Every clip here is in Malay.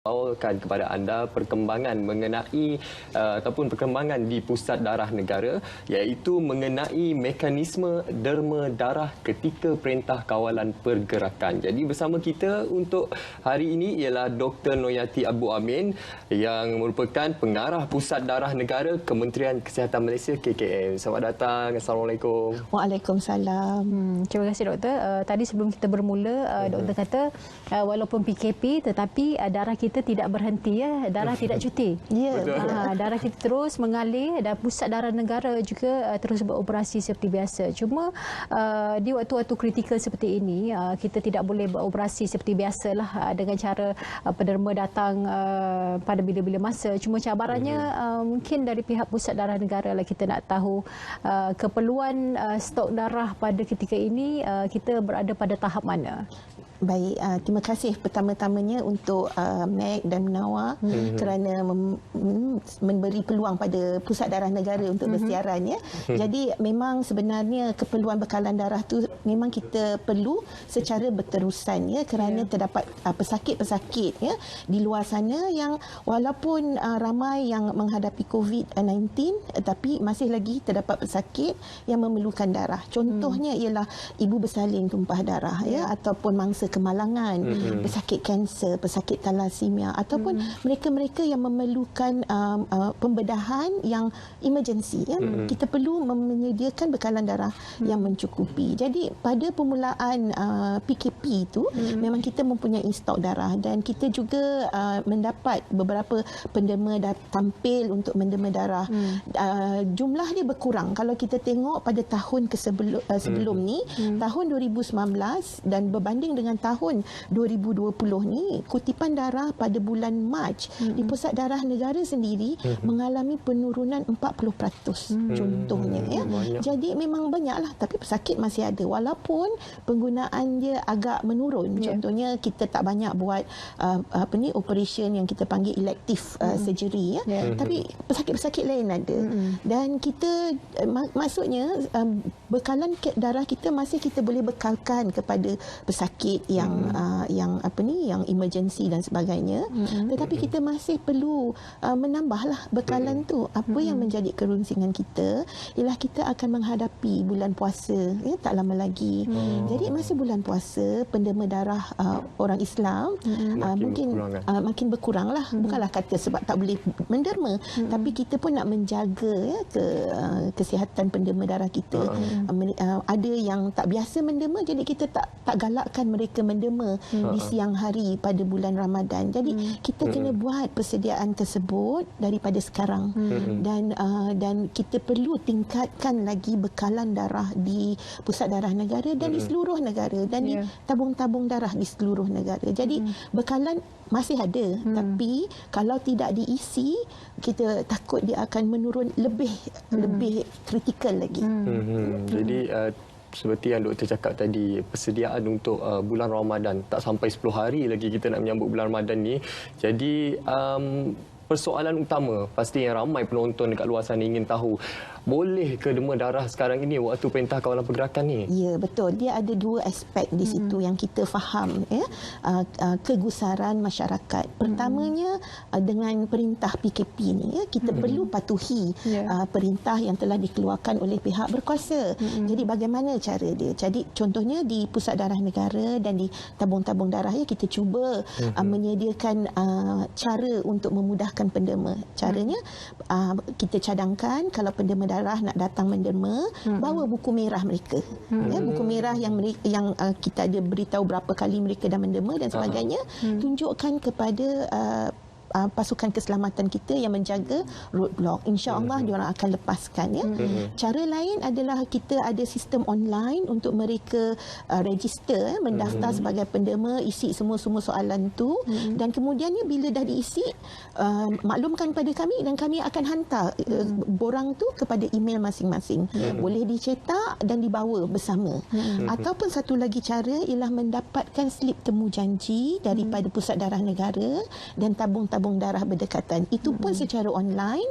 bawakan kepada anda perkembangan mengenai ataupun perkembangan di Pusat Darah Negara, iaitu mengenai mekanisme derma darah ketika Perintah Kawalan Pergerakan. Jadi bersama kita untuk hari ini ialah Dr. Noyati Abu Amin yang merupakan pengarah Pusat Darah Negara Kementerian Kesihatan Malaysia KKM. Selamat datang. Assalamualaikum. Waalaikumsalam. Terima kasih doktor. Tadi sebelum kita bermula, doktor kata walaupun PKP tetapi darah kita tidak berhenti, darah tidak cuti. Ya. Darah kita terus mengalir dan Pusat Darah Negara juga terus beroperasi seperti biasa. Cuma di waktu-waktu kritikal seperti ini kita tidak boleh beroperasi seperti biasalah dengan cara penderma datang pada bila-bila masa. Cuma cabarannya mungkin dari pihak Pusat Darah Negara lah, kita nak tahu keperluan stok darah pada ketika ini kita berada pada tahap mana. Baik, terima kasih pertama-tamanya untuk Meg dan Menawar kerana memberi peluang pada Pusat Darah Negara untuk bersiaran. Ya. Jadi memang sebenarnya keperluan bekalan darah tu memang kita perlu secara berterusan, ya, kerana terdapat pesakit-pesakit, ya, di luar sana yang walaupun ramai yang menghadapi COVID-19 tapi masih lagi terdapat pesakit yang memerlukan darah. Contohnya ialah ibu bersalin tumpah darah, ya, ataupun mangsa kemalangan, pesakit kanser, pesakit thalassemia, ataupun mereka-mereka yang memerlukan pembedahan yang emergency, ya. Kita perlu menyediakan bekalan darah yang mencukupi. Jadi pada permulaan PKP itu memang kita mempunyai stok darah dan kita juga mendapat beberapa penderma tampil untuk menderma darah. Jumlah dia berkurang kalau kita tengok pada tahun sebelum ni, tahun 2019 dan berbanding dengan tahun 2020 ni, kutipan darah pada bulan Mac di Pusat Darah Negara sendiri mengalami penurunan 40% contohnya, ya. Jadi memang banyaklah, tapi pesakit masih ada walaupun penggunaan dia agak menurun. Contohnya kita tak banyak buat operation yang kita panggil elective surgery, ya. Tapi pesakit-pesakit lain ada. Dan kita maksudnya bekalan darah kita masih kita boleh bekalkan kepada pesakit yang emergency dan sebagainya. Tetapi kita masih perlu menambahlah bekalan tu. Apa yang menjadi kerunsingan kita ialah kita akan menghadapi bulan puasa, ya, tak lama lagi. Jadi masa bulan puasa penderma darah orang Islam makin berkuranglah. Bukanlah kata sebab tak boleh menderma, tapi kita pun nak menjaga, ya, kesihatan penderma darah kita. Ada yang tak biasa menderma, jadi kita tak galakkan mereka menderma di siang hari pada bulan Ramadan. Jadi kita kena buat persediaan tersebut daripada sekarang. Dan kita perlu tingkatkan lagi bekalan darah di Pusat Darah Negara dan di seluruh negara dan di tabung-tabung darah di seluruh negara. Jadi bekalan masih ada, tapi kalau tidak diisi, kita takut dia akan menurun lebih kritikal lagi. Jadi seperti yang doktor cakap tadi, persediaan untuk bulan Ramadan, tak sampai 10 hari lagi kita nak menyambut bulan Ramadan ni. Jadi persoalan utama pasti yang ramai penonton dekat luar sana ingin tahu, boleh ke derma darah sekarang ini waktu Perintah Kawalan Pergerakan ni? Ya, betul. Dia ada dua aspek di situ yang kita faham, ya. Kegusaran masyarakat. Pertamanya dengan perintah PKP ni, ya, kita perlu patuhi perintah yang telah dikeluarkan oleh pihak berkuasa. Jadi bagaimana cara dia? Jadi contohnya di Pusat Darah Negara dan di tabung-tabung darah, ya, kita cuba menyediakan cara untuk memudahkan penderma. Caranya kita cadangkan kalau penderma darah nak datang menderma, bawa buku merah mereka, ya, buku merah yang kita ada beritahu berapa kali mereka dah menderma dan sebagainya. Tunjukkan kepada pasukan keselamatan kita yang menjaga roadblock. InsyaAllah diorang akan lepaskan, ya. Cara lain adalah kita ada sistem online untuk mereka register, mendaftar sebagai penderma, isi semua soalan tu, dan kemudiannya bila dah diisi, maklumkan pada kami dan kami akan hantar borang tu kepada email masing-masing. Boleh dicetak dan dibawa bersama. Ataupun satu lagi cara ialah mendapatkan slip temu janji daripada Pusat Darah Negara dan tabung-tabung tabung darah berdekatan. Itu pun secara online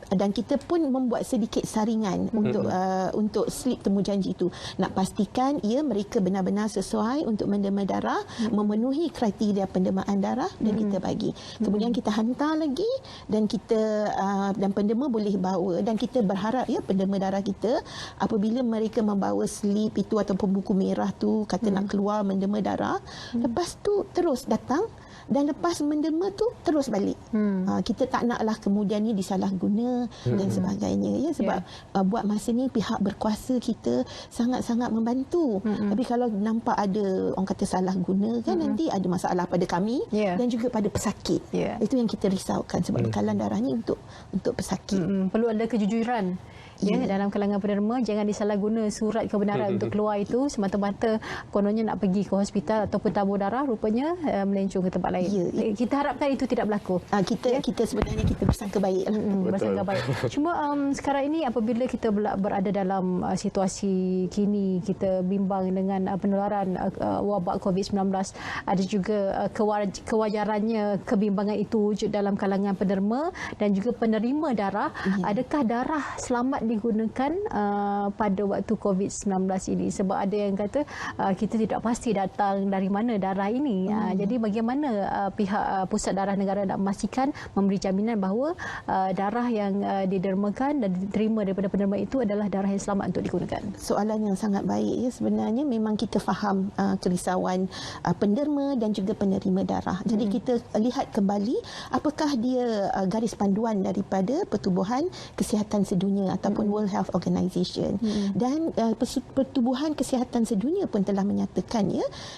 dan kita pun membuat sedikit saringan untuk slip temujanji itu. Nak pastikan mereka benar-benar sesuai untuk menderma darah, memenuhi kriteria pendermaan darah dan kita bagi. Kemudian kita hantar lagi dan kita dan penderma boleh bawa, dan kita berharap penderma darah kita apabila mereka membawa slip itu ataupun buku merah tu kata nak keluar menderma darah, lepas tu terus datang dan lepas menderma tu terus balik. Kita tak naklah kemudian ni disalahguna dan sebagainya sebab buat masa ni pihak berkuasa kita sangat-sangat membantu. Tapi kalau nampak ada orang kata salah guna kan, nanti ada masalah pada kami dan juga pada pesakit. Itu yang kita risaukan sebab bekalan darah ni untuk pesakit. Perlu ada kejujuran dalam kalangan penderma. Jangan disalahguna surat kebenaran untuk keluar itu semata-mata kononnya nak pergi ke hospital ataupun tabur darah, rupanya melencong ke tempat lain. Kita harapkan itu tidak berlaku. Kita sebenarnya kita bersangka baik. Bersangka baik. Cuma sekarang ini apabila kita berada dalam situasi kini, kita bimbang dengan penularan wabak COVID-19, ada juga kewajarannya kebimbangan itu wujud dalam kalangan penderma dan juga penerima darah. Adakah darah selamat digunakan pada waktu COVID-19 ini? Sebab ada yang kata kita tidak pasti datang dari mana darah ini. Jadi bagaimana pihak Pusat Darah Negara nak memastikan, memberi jaminan bahawa darah yang didermakan dan diterima daripada penderma itu adalah darah yang selamat untuk digunakan? Soalan yang sangat baik sebenarnya. Memang kita faham kerisauan penderma dan juga penerima darah. Jadi kita lihat kembali apakah dia garis panduan daripada Pertubuhan Kesihatan Sedunia ataupun World Health Organization. Dan Pertubuhan Kesihatan Sedunia pun telah menyatakan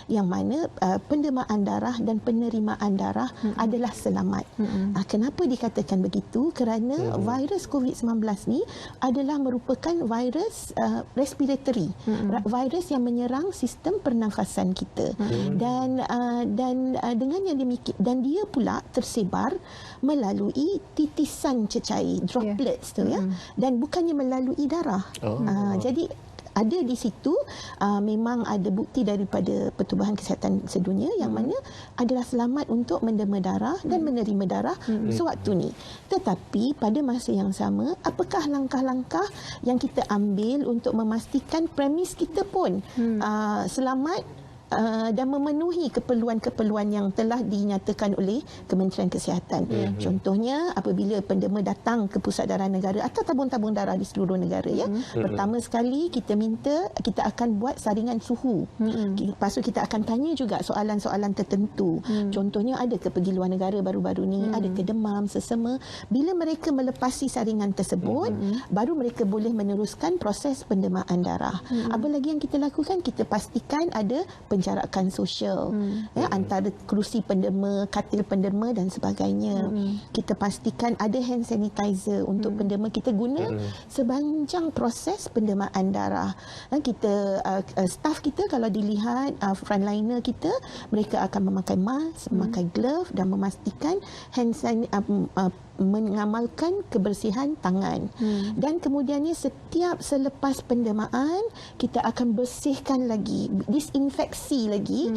yang mana pendermaan darah dan penerimaan darah adalah selamat. Kenapa dikatakan begitu? Kerana virus COVID-19 ni adalah merupakan virus respiratory, virus yang menyerang sistem pernafasan kita. Dan dengan yang demikian, dan dia pula tersebar melalui titisan cecair, droplets tu dan bukannya melalui darah. Jadi ada di situ memang ada bukti daripada Pertubuhan Kesihatan Sedunia yang mana adalah selamat untuk menderma darah dan menerima darah sewaktu ni. Tetapi pada masa yang sama, apakah langkah-langkah yang kita ambil untuk memastikan premis kita pun selamat dan memenuhi keperluan-keperluan yang telah dinyatakan oleh Kementerian Kesihatan. Contohnya apabila penderma datang ke Pusat Darah Negara atau tabung-tabung darah di seluruh negara pertama sekali kita akan buat saringan suhu. Lepas tu kita akan tanya juga soalan-soalan tertentu. Contohnya ada ke pergi luar negara baru-baru ni, ada ke demam, sesama. Bila mereka melepasi saringan tersebut, baru mereka boleh meneruskan proses pendermaan darah. Apa lagi yang kita lakukan? Kita pastikan ada penjarakan sosial antara kerusi penderma, katil penderma dan sebagainya. Kita pastikan ada hand sanitizer untuk penderma kita guna sepanjang proses pendermaan darah. Kita staff kita kalau dilihat frontliner kita, mereka akan memakai mask, memakai glove dan memastikan mengamalkan kebersihan tangan. Dan kemudiannya setiap selepas pendermaan kita akan bersihkan lagi, disinfeksi lagi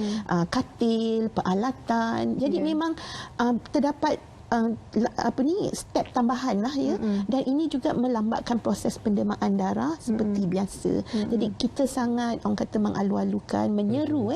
katil, peralatan. Jadi memang terdapat step tambahan lah dan ini juga melambatkan proses pendermaan darah seperti biasa. Jadi kita sangat orang kata mengalu-alukan, menyeru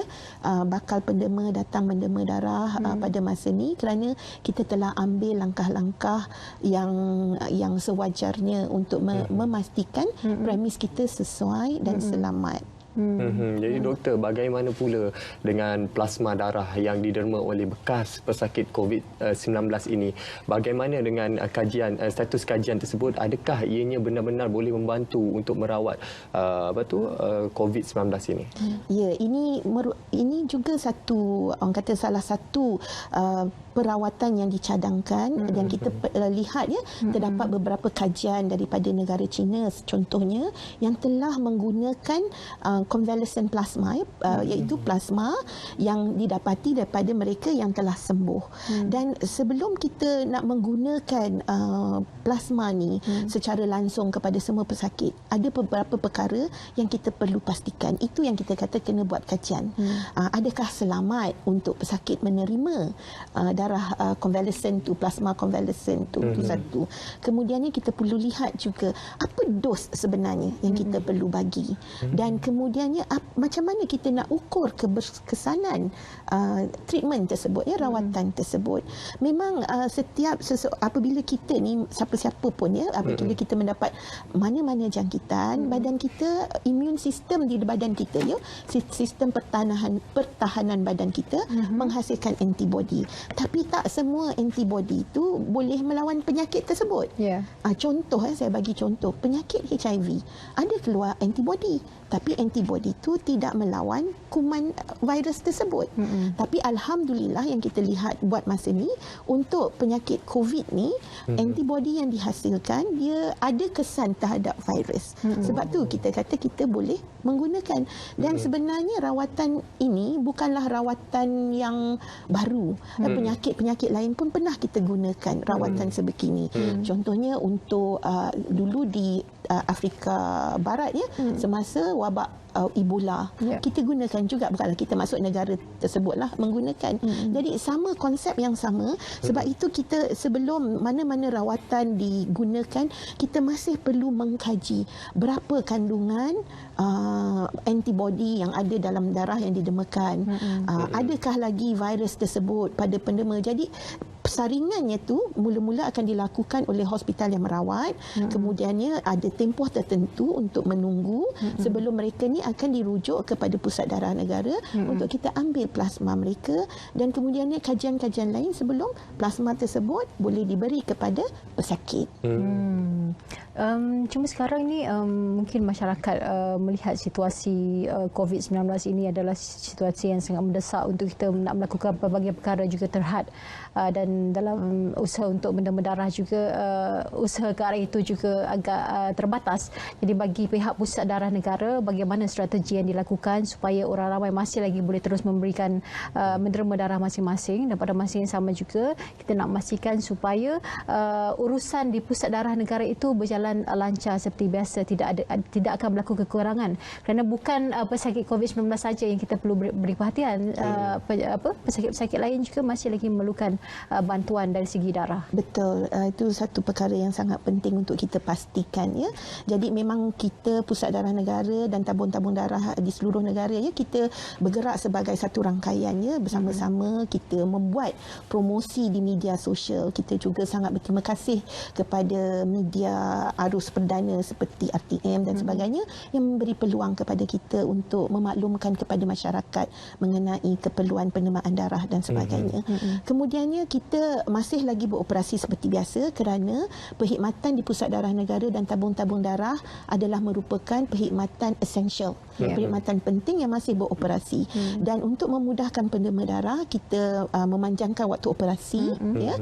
bakal penderma datang menderma darah pada masa ni kerana kita telah ambil langkah-langkah yang sewajarnya untuk memastikan premis kita sesuai dan selamat. Jadi doktor, bagaimana pula dengan plasma darah yang diderma oleh bekas pesakit COVID-19 ini? Bagaimana dengan status kajian tersebut? Adakah ianya benar-benar boleh membantu untuk merawat COVID-19 ini? Ya, ini juga salah satu perawatan yang dicadangkan dan kita lihat terdapat beberapa kajian daripada negara China contohnya yang telah menggunakan convalescent plasma iaitu plasma yang didapati daripada mereka yang telah sembuh. Dan sebelum kita nak menggunakan plasma ni secara langsung kepada semua pesakit, ada beberapa perkara yang kita perlu pastikan. Itu yang kita kata kena buat kajian. Adakah selamat untuk pesakit menerima darah darah convalescent tu, plasma convalescent tu, tu satu. Kemudiannya kita perlu lihat juga apa dos sebenarnya yang kita perlu bagi, dan kemudiannya macam mana kita nak ukur keberkesanan treatment tersebut, ya, rawatan tersebut. Memang setiap apabila kita ni siapa-siapa pun, ya, apabila kita mendapat mana-mana jangkitan, badan kita, immune system di badan kita, ya, sistem pertahanan badan kita menghasilkan antibody. Tapi tak semua antibody itu boleh melawan penyakit tersebut. Contoh, saya bagi contoh, penyakit HIV ada keluar antibody, tapi antibody itu tidak melawan kuman virus tersebut. Tapi alhamdulillah yang kita lihat buat masa ni, untuk penyakit COVID ni, antibody yang dihasilkan dia ada kesan terhadap virus. Sebab tu kita kata kita boleh menggunakan. Dan sebenarnya rawatan ini bukanlah rawatan yang baru. Penyakit-penyakit lain pun pernah kita gunakan rawatan sebegini. Contohnya untuk dulu di Afrika Barat, ya, semasa wabak Ebola, kita gunakan juga, bukanlah kita masuk negara tersebutlah menggunakan. Jadi sama konsep yang sama. Sebab itu kita sebelum mana-mana rawatan digunakan, kita masih perlu mengkaji berapa kandungan antibody yang ada dalam darah yang didemakan. Adakah lagi virus tersebut pada pendema. Jadi saringannya tu mula-mula akan dilakukan oleh hospital yang merawat. Kemudiannya ada tempoh tertentu untuk menunggu sebelum mereka ni akan dirujuk kepada pusat darah negara untuk kita ambil plasma mereka, dan kemudiannya kajian-kajian lain sebelum plasma tersebut boleh diberi kepada pesakit. Cuma sekarang ni mungkin masyarakat melihat situasi COVID-19 ini adalah situasi yang sangat mendesak untuk kita nak melakukan pelbagai perkara juga terhad, dan dalam usaha untuk mendema darah juga usaha ke arah itu juga agak terbatas. Jadi bagi pihak pusat darah negara, bagaimana strategi yang dilakukan supaya orang ramai masih lagi boleh terus memberikan menderma darah masing-masing, dan pada masa yang sama juga kita nak memastikan supaya urusan di pusat darah negara itu berjalan lancar seperti biasa, tidak akan berlaku kekurangan, kerana bukan pesakit COVID-19 saja yang kita perlu beri perhatian, pesakit-pesakit lain juga masih lagi memerlukan bantuan dari segi darah. Betul, itu satu perkara yang sangat penting untuk kita pastikan, ya. Jadi memang kita pusat darah negara dan tabung-tabung darah di seluruh negara, ya, kita bergerak sebagai satu rangkaian, ya, bersama-sama kita membuat promosi di media sosial. Kita juga sangat berterima kasih kepada media arus perdana seperti RTM dan sebagainya yang memberi peluang kepada kita untuk memaklumkan kepada masyarakat mengenai keperluan pendemaan darah dan sebagainya. Kemudiannya kita masih lagi beroperasi seperti biasa kerana perkhidmatan di pusat darah negara dan tabung-tabung darah adalah merupakan perkhidmatan esensial, perkhidmatan penting yang masih beroperasi. Dan untuk memudahkan pendema darah, kita memanjangkan waktu operasi, ya,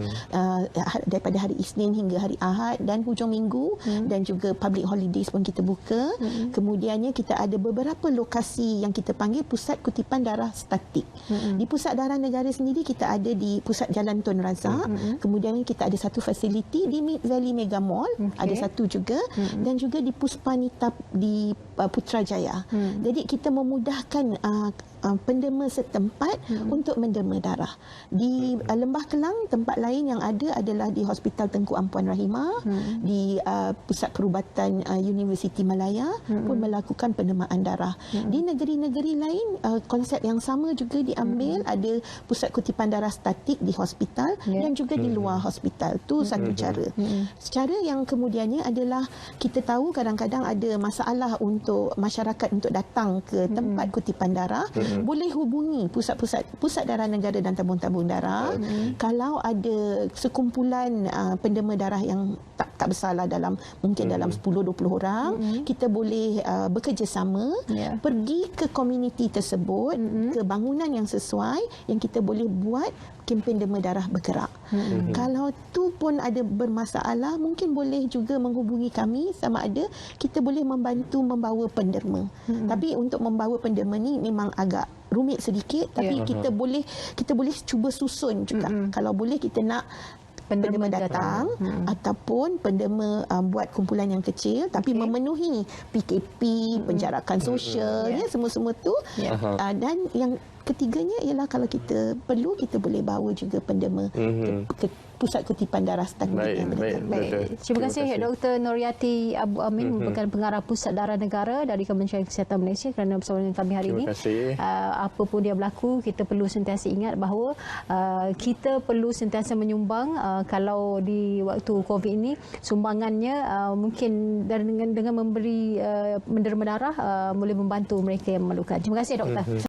daripada hari Isnin hingga hari Ahad dan hujung minggu, dan juga public holidays pun kita buka. Kemudiannya kita ada beberapa lokasi yang kita panggil pusat kutipan darah statik. Di pusat darah negara sendiri kita ada di pusat Jalan Tun Razak. Kemudian kita ada satu fasiliti di Mid Valley Mega Mall, ada satu juga, dan juga di Puspanita di Putrajaya. Jadi kita memudahkan pendema setempat untuk mendema darah. Di Lembah Kelang, tempat lain yang ada adalah di Hospital Tengku Ampuan Rahimah, di Pusat Perubatan Universiti Malaya pun melakukan pendemaan darah. Di negeri-negeri lain konsep yang sama juga diambil, ada pusat kutipan darah statik di hospital dan juga di luar hospital. Itu satu cara. Cara yang kemudiannya adalah kita tahu kadang-kadang ada masalah untuk masyarakat untuk datang ke tempat kutipan darah. Boleh hubungi pusat darah negara dan tabung-tabung darah. Kalau ada sekumpulan pendema darah yang tak besarlah, mungkin dalam 10-20 orang, kita boleh bekerjasama, pergi ke komuniti tersebut, ke bangunan yang sesuai yang kita boleh buat kempen dema darah bergerak. Kalau tu pun ada bermasalah, mungkin boleh juga menghubungi kami sama ada kita boleh membantu membawa penderma. Tapi untuk membawa penderma ni memang agak rumit sedikit, tapi kita boleh cuba susun juga. Kalau boleh kita nak pendema datang ataupun pendema buat kumpulan yang kecil tapi memenuhi PKP, penjarakan sosial, ya, semua-semua tu. Dan yang ketiganya ialah kalau kita perlu, kita boleh bawa juga penderma ke pusat kutipan darah setempat yang berdekatan. Baik. Terima kasih Dr. Nuriati Abu Amin, merupakan pengarah Pusat Darah Negara dari Kementerian Kesihatan Malaysia kerana bersama dengan kami hari ini. Terima kasih. Apa pun dia berlaku, kita perlu sentiasa ingat bahawa kita perlu sentiasa menyumbang. Kalau di waktu COVID ini sumbangannya mungkin dengan memberi menderma darah boleh membantu mereka yang memerlukan. Terima kasih doktor.